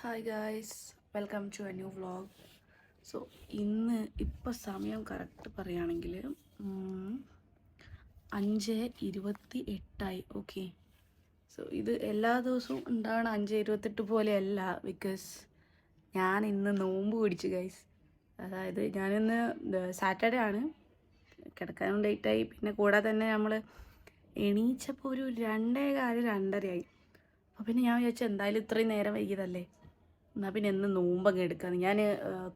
Hi guys, welcome to a new vlog. So ഇപ്പോൾ സമയം correct പറയുകയാണെങ്കിൽ 5:28 ഓക്കെ. സോ ഇത് എല്ലാ ദിവസവും ഉണ്ടാവണം 5:28 പോലെയല്ല, ബിക്കോസ് ഞാൻ ഇന്ന് നോമ്പ് പിടിച്ചു ഗൈസ്. അതായത് ഞാനിന്ന് സാറ്റർഡേ ആണ്, കിടക്കാനും ലേറ്റായി. പിന്നെ കൂടാതെ തന്നെ നമ്മൾ എണീച്ചപ്പോൾ ഒരു 2:15 2:30 അപ്പോൾ പിന്നെ ഞാൻ വിചാരിച്ചു എന്തായാലും ഇത്രയും നേരം വൈകിയതല്ലേ, എന്നാൽ പിന്നെ എന്ന് നോമ്പങ്ങ് എടുക്കാമെന്ന്. ഞാൻ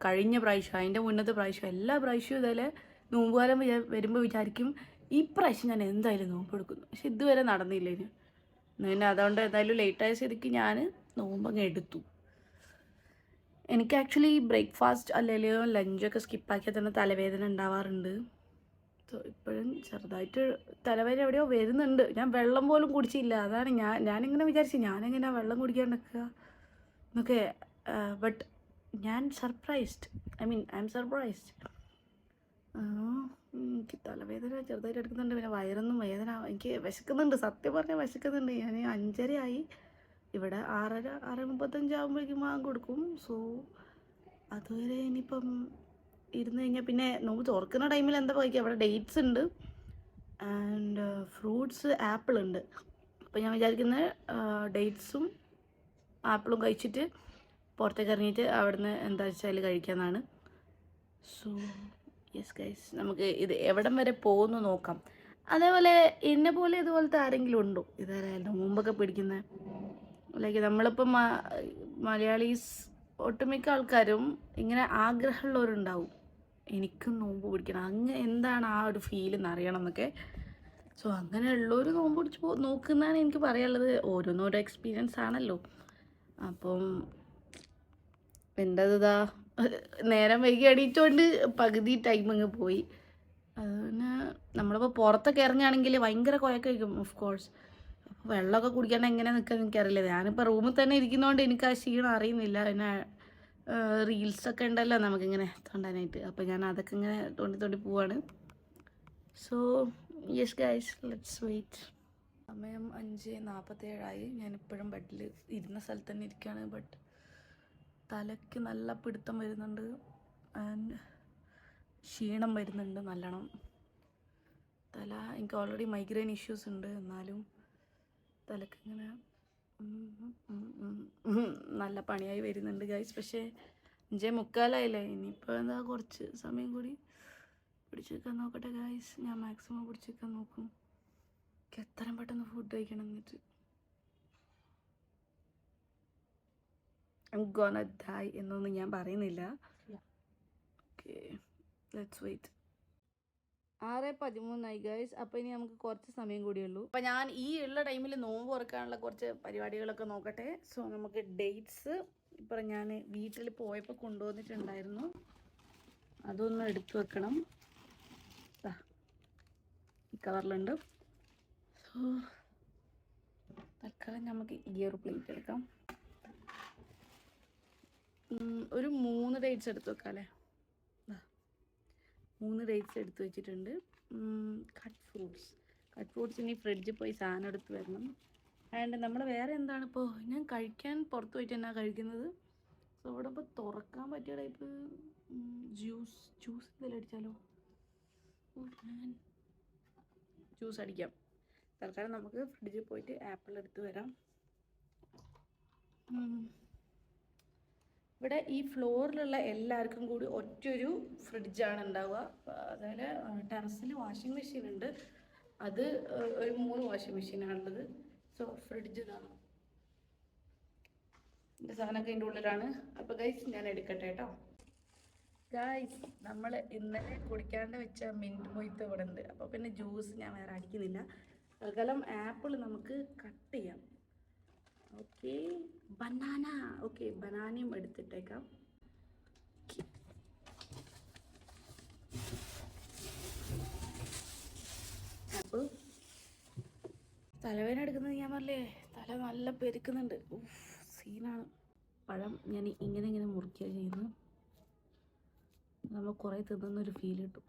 കഴിഞ്ഞ പ്രാവശ്യം, അതിൻ്റെ മുന്നത്തെ പ്രാവശ്യം, എല്ലാ പ്രാവശ്യവും ഇതേപോലെ നോമ്പുകാലം വരുമ്പോൾ വിചാരിക്കും ഈ പ്രാവശ്യം ഞാൻ എന്തായാലും നോമ്പ് എടുക്കുന്നു. പക്ഷെ ഇതുവരെ നടന്നില്ല. പിന്നെ അതുകൊണ്ട് എന്തായാലും ലേറ്റായ സ്ഥിതിക്ക് ഞാൻ നോമ്പങ്ങ് എടുത്തു. എനിക്ക് ആക്ച്വലി ബ്രേക്ക്ഫാസ്റ്റ് അല്ലെങ്കിൽ ലഞ്ചൊക്കെ സ്കിപ്പാക്കിയാൽ തന്നെ തലവേദന ഉണ്ടാവാറുണ്ട്. സോ ഇപ്പോഴും ചെറുതായിട്ട് തലവേദന എവിടെയോ വരുന്നുണ്ട്. ഞാൻ വെള്ളം പോലും കുടിച്ചില്ല. അതാണ് ഞാനിങ്ങനെ വിചാരിച്ചു ഞാനെങ്ങനെയാണ് വെള്ളം കുടിക്കാണ്ടൊക്കെ എന്നൊക്കെ. ബട്ട് ഞാൻ സർപ്രൈസ്ഡ്, ഐ എം സർപ്രൈസ്ഡ്. എനിക്ക് തലവേദന ചെറുതായിട്ട് എടുക്കുന്നുണ്ട്. പിന്നെ വയറൊന്നും വേദന, എനിക്ക് വിശക്കുന്നുണ്ട്, സത്യം പറഞ്ഞാൽ വിശക്കുന്നുണ്ട്. ഞാൻ 5:30 ആയി, ഇവിടെ 6:30 6:35 ആകുമ്പോഴേക്കും കൊടുക്കും. സോ അതുവരെ ഇനിയിപ്പം ഇരുന്ന് കഴിഞ്ഞാൽ പിന്നെ നോമ്പ് തുറക്കുന്ന ടൈമിൽ എന്താ കഴിക്കുക? അവിടെ ഡേറ്റ്സ് ഉണ്ട് ആൻഡ് ഫ്രൂട്ട്സ്, ആപ്പിൾ ഉണ്ട്. അപ്പോൾ ഞാൻ വിചാരിക്കുന്നത് ഡേറ്റ്സും ആപ്പിളും കഴിച്ചിട്ട് പുറത്തേക്ക് ഇറങ്ങിയിട്ട് അവിടുന്ന് എന്താ വെച്ചാൽ കഴിക്കാമെന്നാണ്. സോ യെസ് ഗൈസ്, നമുക്ക് ഇത് എവിടം വരെ പോകുന്നു നോക്കാം. അതേപോലെ എന്നെ പോലെ ഇതുപോലത്തെ ആരെങ്കിലും ഉണ്ടോ ഇതാരായാലും നോമ്പൊക്കെ പിടിക്കുന്ന? ലൈക്ക് നമ്മളിപ്പം മലയാളീസ് ഒട്ടുമിക്ക ആൾക്കാരും ഇങ്ങനെ ആഗ്രഹമുള്ളവരുണ്ടാവും, എനിക്കും നോമ്പ് പിടിക്കണം, അങ്ങനെ എന്താണ് ആ ഒരു ഫീലെന്ന് അറിയണം എന്നൊക്കെ. സോ അങ്ങനെയുള്ളവർ നോമ്പ് പിടിച്ച് നോക്കുന്നതാണ് എനിക്ക് പറയാനുള്ളത്. ഓരോന്നോരോ എക്സ്പീരിയൻസ് ആണല്ലോ. അപ്പം എൻ്റെതാ നേരം വൈകി എണീറ്റുകൊണ്ട് പകുതി ടൈം അങ്ങ് പോയി. അതുപിന്നെ നമ്മളിപ്പോൾ പുറത്തൊക്കെ ഇറങ്ങുകയാണെങ്കിൽ ഭയങ്കര കുഴക്കം കഴിക്കും ഓഫ് കോഴ്സ്. അപ്പോൾ വെള്ളമൊക്കെ കുടിക്കാണ്ട് എങ്ങനെ നിൽക്കാൻ എനിക്കറിയില്ല. ഞാനിപ്പോൾ റൂമിൽ തന്നെ ഇരിക്കുന്നതുകൊണ്ട് എനിക്ക് ആ ക്ഷീണം അറിയുന്നില്ല. പിന്നെ റീൽസൊക്കെ ഉണ്ടല്ലോ നമുക്കിങ്ങനെ തോണ്ടാനായിട്ട്, അപ്പോൾ ഞാൻ അതൊക്കെ ഇങ്ങനെ തോണ്ടി പോവാണ്. So yes guys, let's wait. സമയം 5:47 ഞാനിപ്പോഴും ബെഡിൽ ഇരുന്ന സ്ഥലത്ത് തന്നെ ഇരിക്കുകയാണ്. ബട്ട് തലയ്ക്ക് നല്ല പിടുത്തം വരുന്നുണ്ട് ആൻഡ് ക്ഷീണം വരുന്നുണ്ട് നല്ലോണം. എനിക്ക് ഓൾറെഡി മൈഗ്രെയിൻ ഇഷ്യൂസ് ഉണ്ട്, എന്നാലും തലക്കിങ്ങനെ നല്ല പണിയായി വരുന്നുണ്ട് ഗൈസ്. പക്ഷേ 5:45 ഇനിയിപ്പോൾ എന്താ കുറച്ച് സമയം കൂടി പിടിച്ച് വെക്കാൻ നോക്കട്ടെ ഗൈസ്. ഞാൻ മാക്സിമം പിടിച്ച് വെക്കാൻ നോക്കും. എത്രയും പെട്ടെന്ന് ഫുഡ് കഴിക്കണം. എന്നിട്ട് I'm gonna die എന്നൊന്നും ഞാൻ പറയുന്നില്ല. Okay, let's wait. 6:13 ഗൈസ്. അപ്പോൾ ഇനി നമുക്ക് കുറച്ച് സമയം കൂടിയുള്ളൂ. അപ്പോൾ ഞാൻ ഈ ഉള്ള ടൈമിൽ നോമ്പ് തുറക്കാനുള്ള കുറച്ച് പരിപാടികളൊക്കെ നോക്കട്ടെ. സോ നമുക്ക് ഡേറ്റ്സ് ഇപ്പോൾ ഞാൻ വീട്ടിൽ പോയപ്പോൾ കൊണ്ടുവന്നിട്ടുണ്ടായിരുന്നു, അതൊന്ന് എടുത്തു വെക്കണം. ഈ കവറിലുണ്ട്. സോ തൽക്കാലം നമുക്ക് ഈ ഒരു പ്ലേറ്റ് എടുക്കാം. ഒരു 3 ഡേറ്റ്സ് എടുത്ത് വെക്കാം അല്ലേ? 3 ഡേറ്റ്സ് എടുത്ത് വെച്ചിട്ടുണ്ട്. കട്ട് ഫ്രൂട്ട്സ് ഇനി ഫ്രിഡ്ജിൽ പോയി സാധനം എടുത്ത് വരണം. ആൻഡ് നമ്മൾ വേറെ എന്താണ് ഇപ്പോൾ ഞാൻ കഴിക്കാൻ പുറത്ത് പോയിട്ട് എന്നാ കഴിക്കുന്നത്? സോ ഇവിടെ ഇപ്പോൾ തുറക്കാൻ പറ്റിയ ടൈപ്പ് ജ്യൂസ് എന്തെങ്കിലും അടിച്ചാലോ? ജ്യൂസ് അടിക്കാം. തൽക്കാലം നമുക്ക് ഫ്രിഡ്ജിൽ പോയിട്ട് ആപ്പിൾ എടുത്ത് വരാം. ഇവിടെ ഈ ഫ്ലോറിലുള്ള എല്ലാവർക്കും കൂടി ഒറ്റൊരു ഫ്രിഡ്ജാണ് ഉണ്ടാവുക. അതുപോലെ ടെറസിൽ വാഷിംഗ് മെഷീൻ ഉണ്ട്, അത് ഒരു 3 വാഷിംഗ് മെഷീനാണുള്ളത്. സോ ഫ്രിഡ്ജ് ഇതാണ്, എൻ്റെ സാധനമൊക്കെ അതിൻ്റെ ഉള്ളിലാണ്. അപ്പോൾ ഗൈസ് ഞാൻ എടുക്കട്ടെ കേട്ടോ. ഗൈസ്, നമ്മൾ ഇന്നലെ കുടിക്കാണ്ട് വെച്ച മിൻറ്റ് മൊയ്ത്ത് ഇവിടെ ഉണ്ട്. അപ്പോൾ പിന്നെ ജ്യൂസ് ഞാൻ വേറെ അടിക്കുന്നില്ല. തൽക്കാലം ആപ്പിൾ നമുക്ക് കട്ട് ചെയ്യാം. Okay, banana. ഓക്കെ, ബനാനയും എടുത്തിട്ടേക്കാം. ആപ്പിൾ. തലവേദന എടുക്കുന്നത് ഞാൻ പറഞ്ഞേ, തല നല്ല പെരുക്കുന്നുണ്ട്. സീനാണ്. പഴം ഞാൻ ഇങ്ങനെ മുറിക്കുക ചെയ്യുന്നു, നമ്മൾ കുറേ തിന്നുന്നൊരു ഫീൽ കിട്ടും.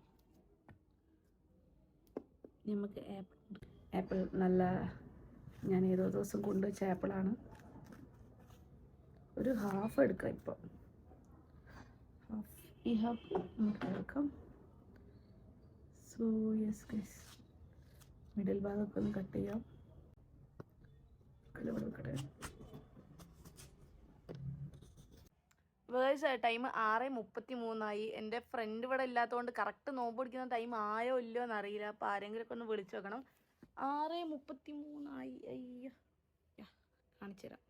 നമുക്ക് ആപ്പിൾ നല്ല, ഞാൻ ഏതോ ദിവസം കൊണ്ടുവച്ച ആപ്പിളാണ്. ഒരു ഹാഫ് എടുക്കാം. ഇപ്പം ഈ ഹാഫ് നമുക്ക് എടുക്കാം. സോ യെസ് ഗൈസ്, മിഡിൽ ഭാഗമൊക്കെ ഒന്ന് കട്ട് ചെയ്യാം. വേഴ്സ് ടൈം 6:33 എൻ്റെ ഫ്രണ്ട് ഇവിടെ ഇല്ലാത്തതുകൊണ്ട് കറക്റ്റ് നോമ്പ് പിടിക്കുന്ന ടൈം ആയോ ഇല്ലയോ എന്നറിയില്ല. അപ്പോൾ ആരെങ്കിലുമൊക്കെ ഒന്ന് വിളിച്ചു വെക്കണം. 6:33 അയ്യോ, കാണിച്ചു തരാം.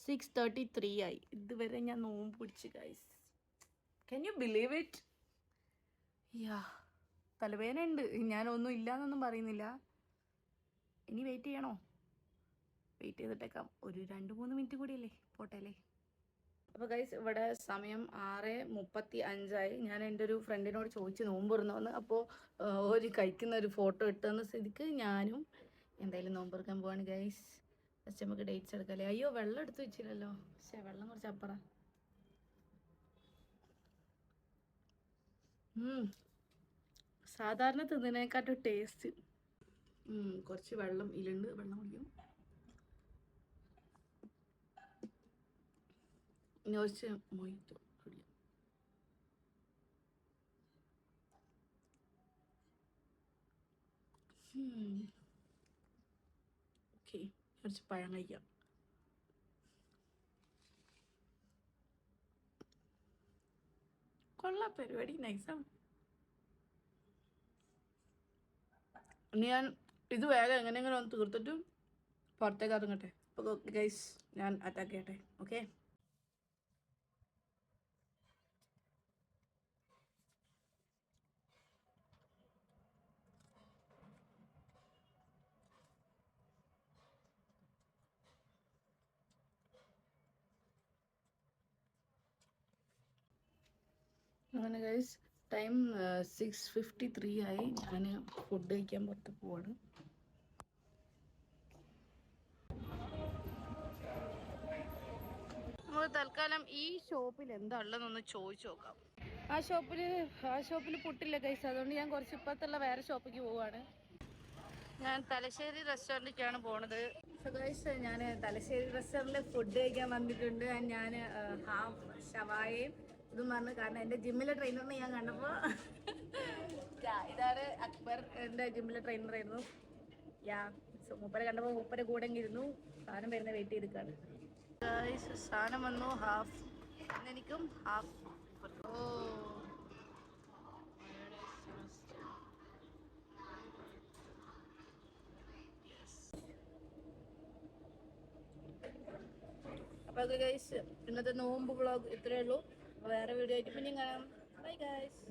6:33 ആയി. ഇതുവരെ ഞാൻ നോമ്പ് പിടിച്ച് guys. Can you believe it? Yeah, തലവേദന ഉണ്ട്. ഞാനൊന്നും ഇല്ലയെന്നൊന്നും പറയുന്നില്ല. ഇനി വെയിറ്റ് ചെയ്യണോ? വെയിറ്റ് ചെയ്തിട്ടേക്കാം. ഒരു 2-3 മിനിറ്റ് കൂടിയല്ലേ, പോട്ടെ അല്ലേ. അപ്പോൾ ഗൈസ് ഇവിടെ സമയം 6:35 ഞാൻ എൻ്റെ ഒരു ഫ്രണ്ടിനോട് ചോദിച്ച് നോമ്പ് തുറന്നോന്ന്. അപ്പോൾ ഒരു കഴിക്കുന്ന ഒരു ഫോട്ടോ ഇട്ടെന്ന സ്ഥിതിക്ക് ഞാനും എന്തായാലും നോമ്പ് തുറക്കാൻ പോവാണ് ഗൈസ്. ഫസ്റ്റ് നമുക്ക് ഡേറ്റ്സ് എടുക്കല്ലേ. അയ്യോ, വെള്ളം എടുത്ത് വെച്ചില്ലല്ലോ. പക്ഷേ വെള്ളം കുറച്ച് അപ്പുറം. സാധാരണ തിന്നതിനേക്കാട്ടും ടേസ്റ്റ്. കുറച്ച് വെള്ളം ഇലുണ്ട്, വെള്ളം കുടിക്കും. ഇനി കുറച്ച് മൊയ്റ്റോ കുടിക്കാം. ഓക്കെ, കുറച്ച് പഴം കഴിക്കാം. കൊള്ളാം, പരിപാടി നൈസാണ്. ഞാൻ ഇത് വേഗം എങ്ങനെയെങ്കിലും ഒന്ന് തീർത്തിട്ട് പുറത്തേക്ക് ഇറങ്ങട്ടെ. അപ്പോൾ ഗൈസ് ഞാൻ അറ്റാക്ക് ചെയ്യട്ടെ. ഓക്കെ, അങ്ങനെ ഗൈസ് ടൈം 6:53 ആയി. ഞാൻ ഫുഡ് കഴിക്കാൻ പുറത്ത് പോവാണ്. നമ്മൾ തൽക്കാലം ഈ ഷോപ്പിൽ എന്താ ഉള്ളതെന്നൊന്ന് ചോദിച്ചു നോക്കാം. ആ ഷോപ്പിൽ പുട്ടില്ല ഗൈസ്. അതുകൊണ്ട് ഞാൻ കുറച്ച് ഇപ്പത്തുള്ള വേറെ ഷോപ്പിലേക്ക് പോവാണ്. ഞാൻ തലശ്ശേരി റെസ്റ്റോറൻറ്റിലേക്കാണ് പോണത്. സോ ഗൈസ്, ഞാൻ തലശ്ശേരി റെസ്റ്റോറൻറ്റിൽ ഫുഡ് കഴിക്കാൻ വന്നിട്ടുണ്ട്. ഞാൻ ഹാഫ് ഷവായയും ഇതും പറഞ്ഞു. കാരണം എൻ്റെ ജിമ്മിലെ ട്രെയിനറിനെ ഞാൻ കണ്ടപ്പോൾ ഇതാണ് അക്ബർ, എൻ്റെ ജിമ്മിലെ ട്രെയിനറായിരുന്നു. സോ മൂപ്പരെ കണ്ടപ്പോൾ മൂപ്പരെ കൂടെ ഇരുന്നു. സാധനം വരുന്ന വെയിറ്റ് ചെയ്തിട്ടാണ് ഗൈസ്. സാധനം വന്നു, ഹാഫ് എനിക്കും ഹാഫ്. അപ്പോൾ ഗൈസ്, ഇന്നത്തെ നോമ്പ് വ്ളോഗ് ഇത്രയേ ഉള്ളൂ. വേറെ വീഡിയോ ആയിട്ട് പിന്നെയും കാണാം. Bye guys.